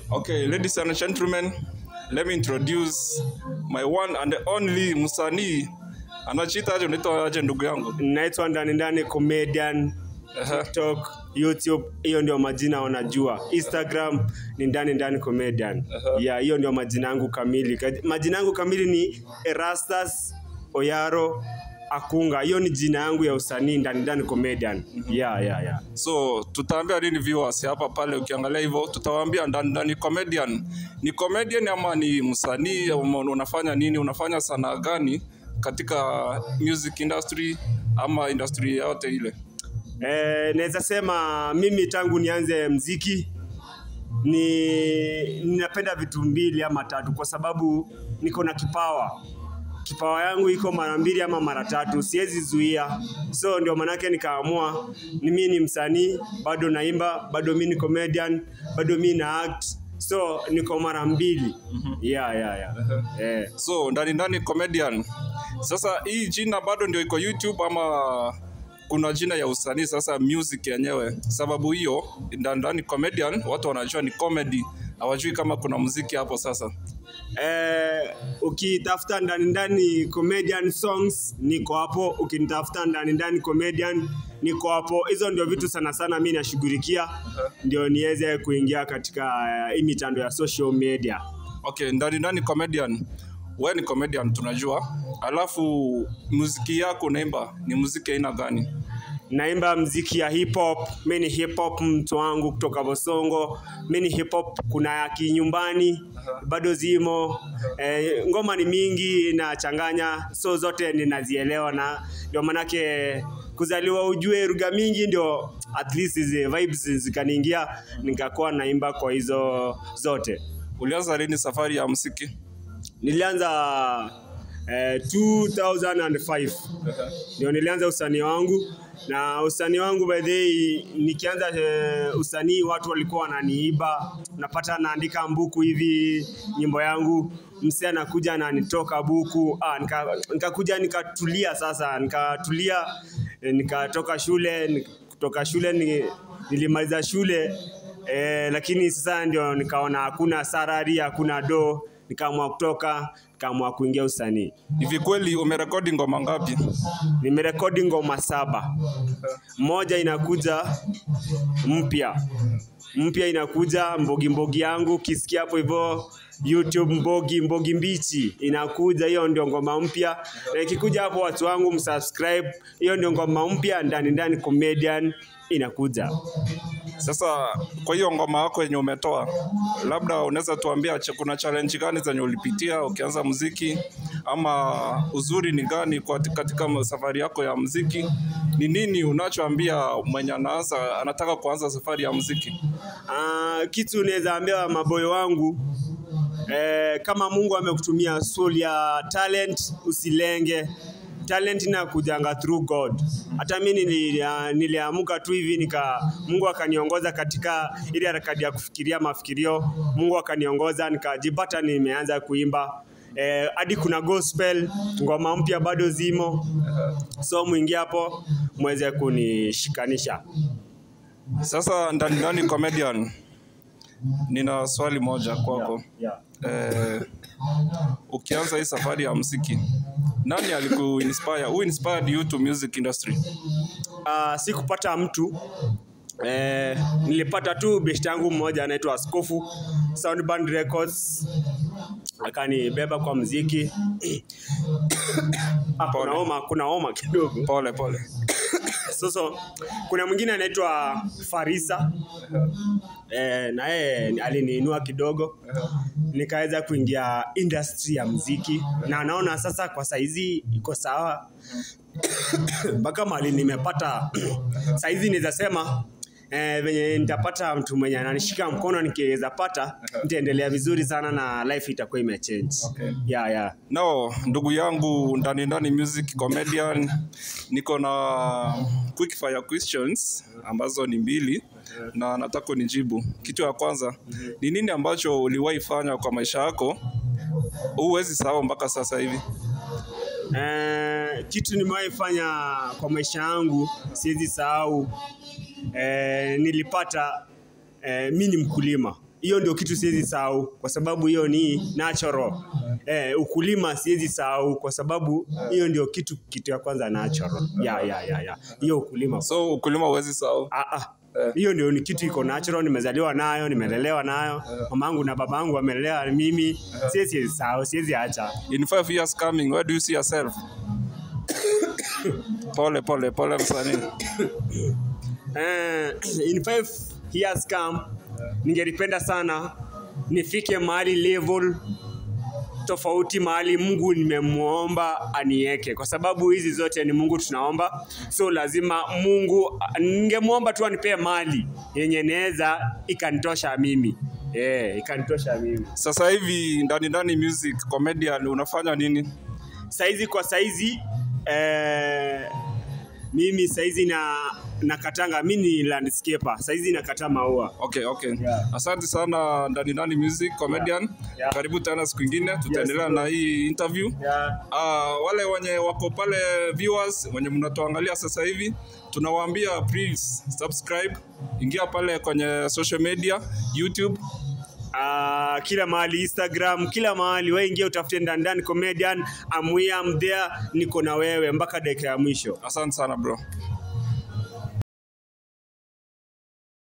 Okay, ladies and gentlemen, let me introduce my one and only msanii. Anachita aje unaitwa aje ndugu yangu? Naitwa Ndani Comedian. TikTok, YouTube, hiyo ndio majina wanajua. Instagram ni Ndani Comedian. Yeah, hiyo ndio majina yangu kamili. Majina yangu kamili ni Erastus Oyaro Akunga. Hiyo ni jina yangu ya usanii Ndani Comedian. Yeah. So, tutaambia nini viewers hapa pale ukiangalia hivyo, tutawaambia Ndani Comedian. Ni comedian ama ni msanii? Unafanya nini? Unafanya sanaa gani katika music industry ama industry yote ile? Naweza sema mimi tangu nianze muziki ninapenda vitu mbili ama tatu, kwa sababu niko na kipawa. Kipawa yangu iko mara mbili ama mara tatu, siwezi zuia. So ndio manake nikaamua mimi ni msanii, bado naimba, bado mimi ni comedian, bado mimi na act. So niko mara mbili. Yeah. So Ndani Comedian. Sasa hii jina bado ndio iko YouTube ama kuna jina ya usanii sasa music yenyewe? Sababu hiyo Ndani Comedian watu wanajua ni comedy, hawajui kama kuna muziki hapo sasa. Ukitafuta Ndani Comedian songs niko hapo, ukinitafuta Ndani Comedian niko hapo. Hizo ndio vitu sana mimi nashughulikia ndio niweze kuingia katika hii mitandao ya social media. Okay, Ndani Comedian. Wewe ni comedian tunajua. Alafu muziki yako unaimba ni muziki aina gani? Naimba muziki ya hip hop. Mimi ni hip hop mtu wangu kutoka Bosongo. Mimi ni hip hop, kuna ya kinyumbani bado zimo. Ngoma ni mingi na changanya, so zote ninazielewa, na ndio manake kuzaliwa ujue lugha mingi ndio at least hizo vibes zikaniingia nikakuwa naimba kwa hizo zote. Ulianza lini safari ya muziki? Nilianza 2005. Ndio nilianza usanii wangu. Na usanii wangu by the way, nikianza usanii watu walikuwa wananiiba. Napata naandika mbuku hivi nyimbo yangu, msee anakuja na nitoka buku. Nikakuja nikatulia sasa, nikatoka shule, kutoka shule nilimaliza shule. Lakini sasa ndio nikaona hakuna salary, hakuna do, nikaamua kutoka, nikaamua kuingia usanii. Hivi kweli umerekodi ngoma ngapi? Nimerekodi ngoma 7. Moja inakuja mpya inakuja, mbogi yangu, kisikia hapo hivyo YouTube, mbogi mbichi inakuja, hiyo ndio ngoma mpya. Na ikikuja hapo watu wangu msubscribe, hiyo ndio ngoma mpya Ndani Comedian inakuja. Sasa kwa hiyo ngoma yako yenye umetoa, labda unaweza tuambia kuna challenge gani zenye ulipitia ukianza muziki, ama uzuri ni gani katika safari yako ya muziki? Ni nini unachoambia mwenye anataka kuanza safari ya muziki? Kitu naweza ambia maboyo wangu, kama Mungu amekutumia soul ya talent, usilenge. Talent inakujanga through God. Hata mimi niliamuka tu hivi Mungu akaniongoza katika ile harakati ya kufikiria mafikirio. Mungu akaniongoza nikajipata nimeanza kuimba. Hadi kuna gospel, ngoma mpya bado zimo. So muingie hapo muweze kunishikanisha. Sasa Ndani Comedian, nina swali moja kwako. Ukianza hii safari ya muziki, nani alikuinspire? Who inspired you to music industry? Sikupata mtu. Nilipata tu best yangu mmoja anaitwa Askofu, Soundband Records, akanibeba kwa muziki. Kuna homa kidogo. Pole. So kuna mwingine anaitwa Farisa. Na yeye aliniinua kidogo. Nikaweza kuingia industry ya muziki, na naona sasa kwa saizi iko sawa. Mpaka mali nimepata saizi naweza sema venye nitapata mtu mwenye ananishika mkono, nikiweza pata nitaendelea vizuri sana na life itakuwa imechange. Okay. Yeah. No, ndugu yangu Ndani Music Comedian, niko na quick fire questions ambazo ni 2 na nataka unijibu. Kitu ya kwanza, ni nini ambacho uliwahi fanya kwa maisha yako huwezi sahau mpaka sasa hivi? Kitu nimewahi fanya kwa maisha yangu siwezi sahau. Nilipata mimi ni mkulima. hiyo ndio kitu siwezi sahau kwa sababu hiyo ni natural. Ukulima siwezi sahau kwa sababu hiyo ndio kitu ya kwanza natural. Hiyo ukulima. So ukulima huwezi sahau? Hiyo ndio ni kitu iko natural, nimezaliwa nayo, nimelelewa nayo. Mamangu na babangu wamelea mimi. Siwezi sahau, siwezi acha. In 5 years coming, where do you see yourself? Pole msanii. In 5 years come, ningelipenda sana nifike mahali level tofauti, mahali Mungu nimemuomba anieke, kwa sababu hizi zote ni Mungu tunaomba. So lazima Mungu, ningemuomba tu anipee mali yenye naweza ikanitosha mimi. Ikanitosha mimi. Sasa hivi ndani music comedian unafanya nini? Saizi mimi saizi nakatanga, mimi ni landscaper. Saizi nakata maua. Okay. Asante sana ndani music comedian. Karibu tena siku nyingine tutaendelea na hii interview. Wale wenye wako pale viewers wenye mnatuangalia sasa hivi, tunawaambia please subscribe, ingia pale kwenye social media, YouTube, kila mahali, Instagram, kila mahali. Wewe ingia utafute Ndani Comedian. I'm there, niko na wewe mpaka dakika ya mwisho. Asante sana bro.